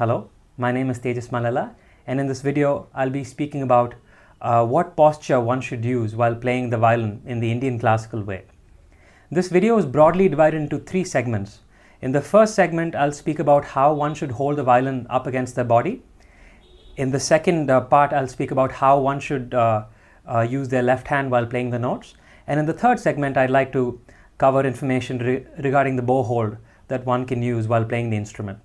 Hello, my name is Tejas Malala, and in this video I'll be speaking about what posture one should use while playing the violin in the Indian classical way. This video is broadly divided into three segments. In the first segment, I'll speak about how one should hold the violin up against their body. In the second part, I'll speak about how one should use their left hand while playing the notes. And in the third segment, I'd like to cover information regarding the bow hold that one can use while playing the instrument.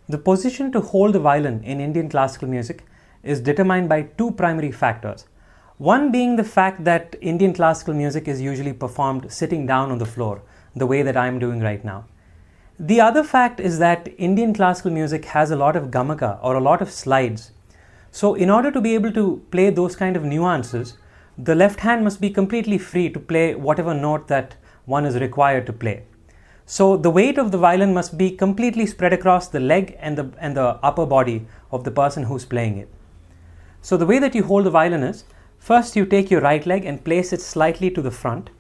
The position to hold the violin in Indian classical music is determined by two primary factors. One being the fact that Indian classical music is usually performed sitting down on the floor, the way that I'm doing right now. The other fact is that Indian classical music has a lot of gamaka or a lot of slides. So in order to be able to play those kind of nuances, the left hand must be completely free to play whatever note that one is required to play. So the weight of the violin must be completely spread across the leg and the upper body of the person who's playing it. So the way that you hold the violin is, first you take your right leg and place it slightly to the front,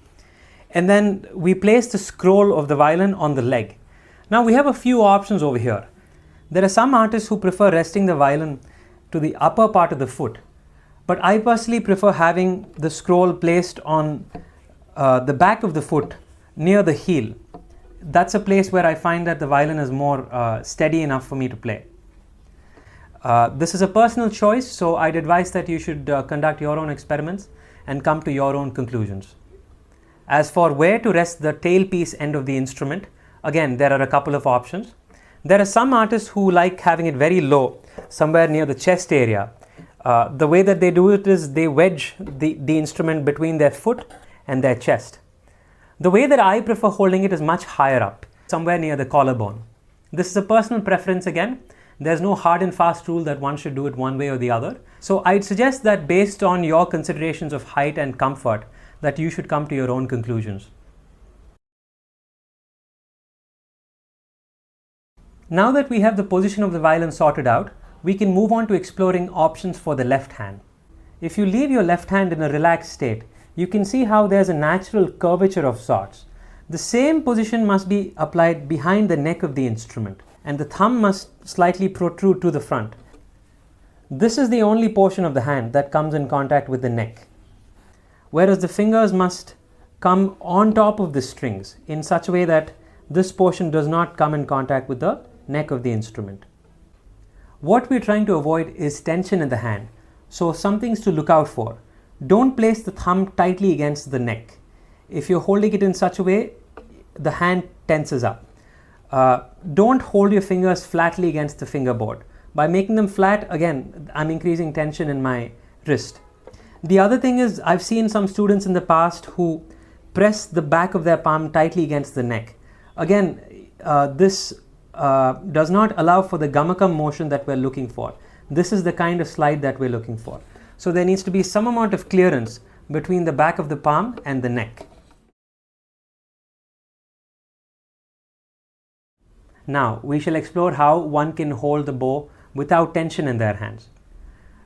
and then we place the scroll of the violin on the leg. Now we have a few options over here. There are some artists who prefer resting the violin to the upper part of the foot, but I personally prefer having the scroll placed on the back of the foot near the heel. That's a place where I find that the violin is more steady enough for me to play. This is a personal choice, so I'd advise that you should conduct your own experiments and come to your own conclusions. As for where to rest the tailpiece end of the instrument, again, there are a couple of options. There are some artists who like having it very low, somewhere near the chest area. The way that they do it is they wedge the instrument between their foot and their chest. The way that I prefer holding it is much higher up, somewhere near the collarbone. This is a personal preference again. There's no hard and fast rule that one should do it one way or the other. So I'd suggest that based on your considerations of height and comfort, that you should come to your own conclusions. Now that we have the position of the violin sorted out, we can move on to exploring options for the left hand. If you leave your left hand in a relaxed state, you can see how there's a natural curvature of sorts. The same position must be applied behind the neck of the instrument, and the thumb must slightly protrude to the front. This is the only portion of the hand that comes in contact with the neck, whereas the fingers must come on top of the strings in such a way that this portion does not come in contact with the neck of the instrument. What we're trying to avoid is tension in the hand, so some things to look out for. Don't place the thumb tightly against the neck. If you're holding it in such a way, the hand tenses up. Don't hold your fingers flatly against the fingerboard. By making them flat, again, I'm increasing tension in my wrist. The other thing is, I've seen some students in the past who press the back of their palm tightly against the neck. Again, this does not allow for the gamaka motion that we're looking for. This is the kind of slide that we're looking for. So there needs to be some amount of clearance between the back of the palm and the neck. Now we shall explore how one can hold the bow without tension in their hands.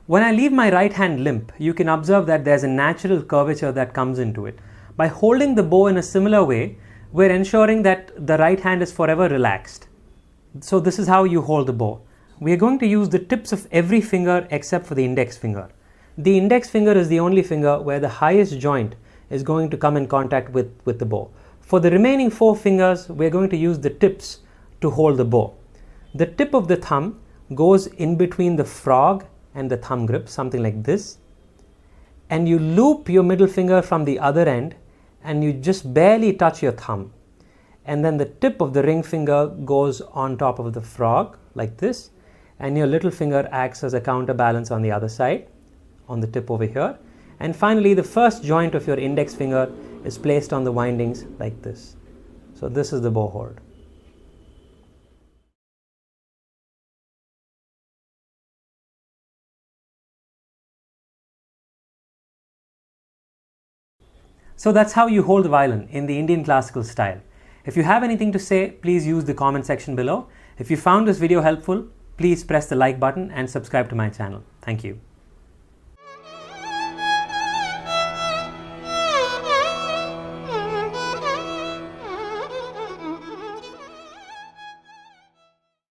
When I leave my right hand limp, you can observe that there's a natural curvature that comes into it. By holding the bow in a similar way, we're ensuring that the right hand is forever relaxed. So this is how you hold the bow. We are going to use the tips of every finger except for the index finger. The index finger is the only finger where the highest joint is going to come in contact with the bow. For the remaining four fingers, we're going to use the tips to hold the bow. The tip of the thumb goes in between the frog and the thumb grip, something like this. And you loop your middle finger from the other end and you just barely touch your thumb. And then the tip of the ring finger goes on top of the frog like this. And your little finger acts as a counterbalance on the other side, on the tip over here. And finally, the first joint of your index finger is placed on the windings like this. So this is the bow hold. So that's how you hold the violin in the Indian classical style. If you have anything to say, please use the comment section below. If you found this video helpful, please press the like button and subscribe to my channel. Thank you.